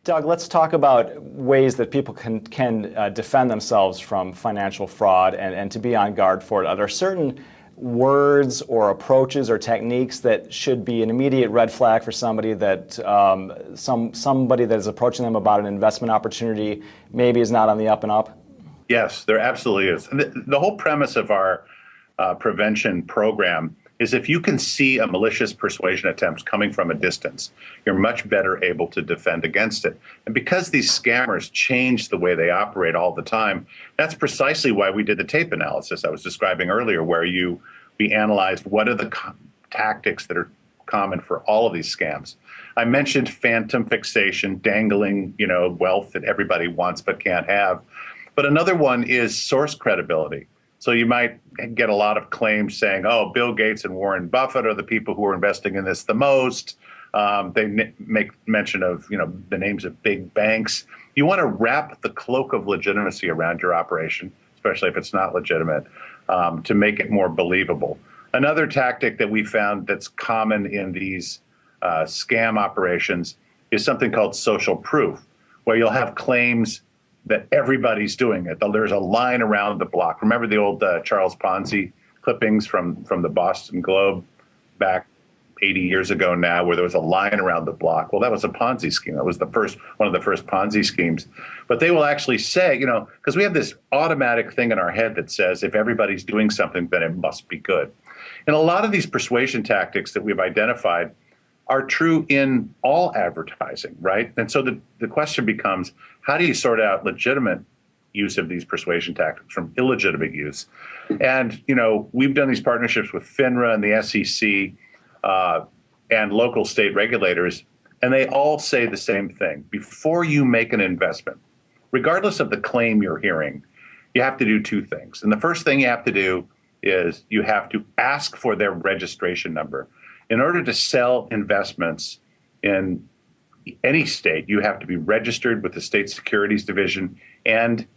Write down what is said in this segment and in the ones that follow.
Doug, let's talk about ways that people can defend themselves from financial fraud and to be on guard for it. Are there certain words or approaches or techniques that should be an immediate red flag for somebody that somebody that is approaching them about an investment opportunity maybe is not on the up and up? Yes, there absolutely is. The whole premise of our prevention program is if you can see a malicious persuasion attempt coming from a distance, you're much better able to defend against it. And because these scammers change the way they operate all the time, that's precisely why we did the tape analysis I was describing earlier, where we analyzed what are the tactics that are common for all of these scams. I mentioned phantom fixation, dangling, wealth that everybody wants but can't have. But another one is source credibility. So you might get a lot of claims saying, oh, Bill Gates and Warren Buffett are the people who are investing in this the most. They make mention of, the names of big banks. You want to wrap the cloak of legitimacy around your operation, especially if it's not legitimate, to make it more believable. Another tactic that we found that's common in these scam operations is something called social proof, where you'll have claims that everybody's doing it. There's a line around the block. Remember the old Charles Ponzi clippings from the Boston Globe back 80 years ago now, where there was a line around the block? Well, that was a Ponzi scheme. That was one of the first Ponzi schemes. But they will actually say, because we have this automatic thing in our head that says if everybody's doing something, then it must be good. And a lot of these persuasion tactics that we've identified are true in all advertising, right? And so the question becomes, how do you sort out legitimate use of these persuasion tactics from illegitimate use? And, we've done these partnerships with FINRA and the SEC and local state regulators, and they all say the same thing. Before you make an investment, regardless of the claim you're hearing, you have to do two things. And the first thing you have to do is you have to ask for their registration number. In order to sell investments in any state, you have to be registered with the state securities division, and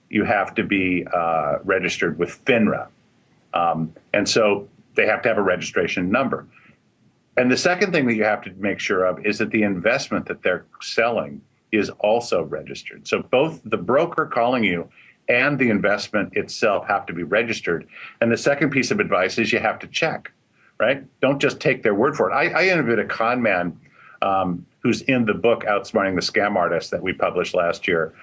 you have to be registered with FINRA. And so they have to have a registration number. And the second thing that you have to make sure of is that the investment that they're selling is also registered. So both the broker calling you and the investment itself have to be registered. And the second piece of advice is you have to check. Right? Don't just take their word for it. I interviewed a con man who's in the book Outsmarting the Scam Artist that we published last year.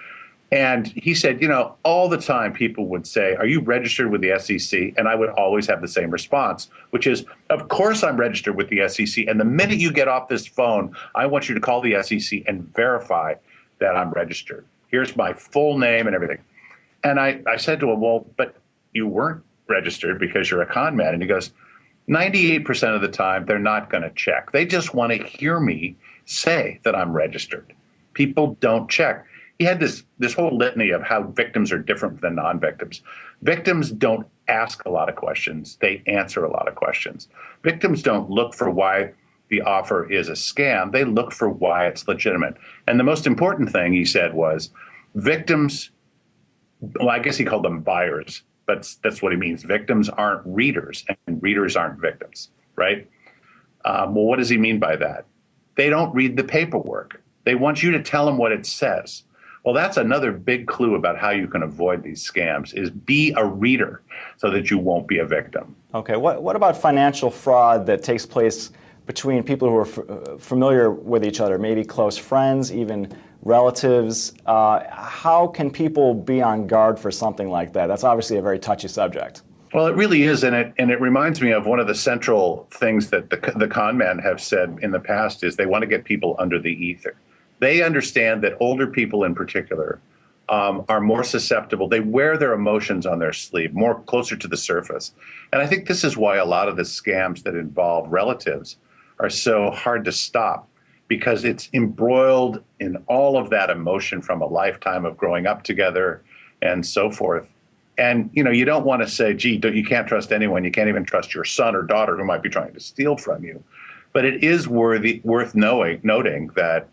And he said, all the time people would say, are you registered with the SEC? And I would always have the same response, which is, of course I'm registered with the SEC. And the minute you get off this phone, I want you to call the SEC and verify that I'm registered. Here's my full name and everything. And I said to him, well, but you weren't registered because you're a con man. And he goes, 98% of the time, they're not going to check. They just want to hear me say that I'm registered. People don't check. He had this whole litany of how victims are different than non-victims. Victims don't ask a lot of questions. They answer a lot of questions. Victims don't look for why the offer is a scam. They look for why it's legitimate. And the most important thing he said was victims, well, I guess he called them buyers, but that's what he means. Victims aren't readers, and readers aren't victims, right? Well, what does he mean by that? They don't read the paperwork. They want you to tell them what it says. Well, that's another big clue about how you can avoid these scams, is be a reader so that you won't be a victim. Okay, what about financial fraud that takes place between people who are familiar with each other, maybe close friends, even relatives? How can people be on guard for something like that? That's obviously a very touchy subject. Well, it really is, and it reminds me of one of the central things that the con men have said in the past is they want to get people under the ether. They understand that older people in particular are more susceptible. They wear their emotions on their sleeve, more closer to the surface. And I think this is why a lot of the scams that involve relatives are so hard to stop, because it's embroiled in all of that emotion from a lifetime of growing up together and so forth. And, you don't want to say, gee, you can't trust anyone. You can't even trust your son or daughter who might be trying to steal from you. But it is worth noting that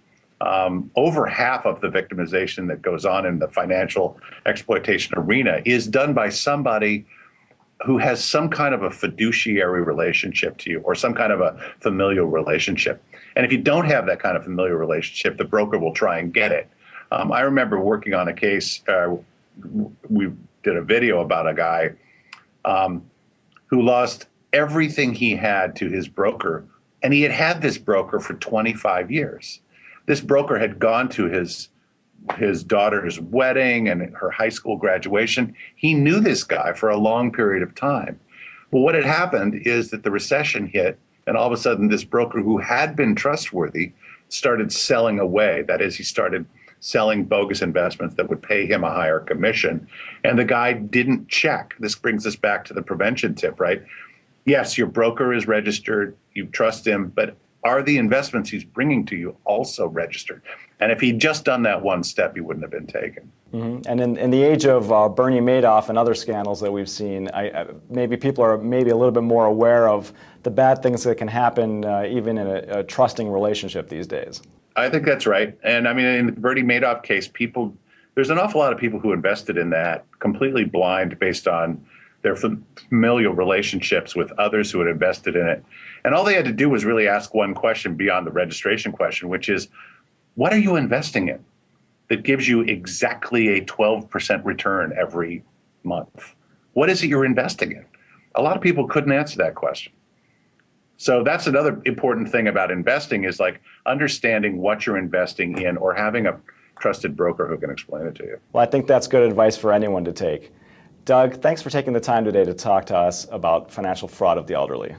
over half of the victimization that goes on in the financial exploitation arena is done by somebody who has some kind of a fiduciary relationship to you or some kind of a familial relationship. And if you don't have that kind of familial relationship, the broker will try and get it. I remember working on a case, we did a video about a guy who lost everything he had to his broker, and he had had this broker for 25 years. This broker had gone to his daughter's wedding and her high school graduation. He knew this guy for a long period of time. Well, what had happened is that the recession hit, and all of a sudden this broker who had been trustworthy started selling away. That is, he started selling bogus investments that would pay him a higher commission. And the guy didn't check. This brings us back to the prevention tip, right? Yes, your broker is registered, you trust him, but are the investments he's bringing to you also registered? And if he'd just done that one step, he wouldn't have been taken. Mm-hmm. And in the age of Bernie Madoff and other scandals that we've seen, maybe people are maybe a little bit more aware of the bad things that can happen even in a trusting relationship these days. I think that's right. And I mean, in the Bernie Madoff case, there's an awful lot of people who invested in that completely blind based on their familial relationships with others who had invested in it. And all they had to do was really ask one question beyond the registration question, which is, what are you investing in that gives you exactly a 12% return every month? What is it you're investing in? A lot of people couldn't answer that question. So that's another important thing about investing is like understanding what you're investing in or having a trusted broker who can explain it to you. Well, I think that's good advice for anyone to take. Doug, thanks for taking the time today to talk to us about financial fraud of the elderly.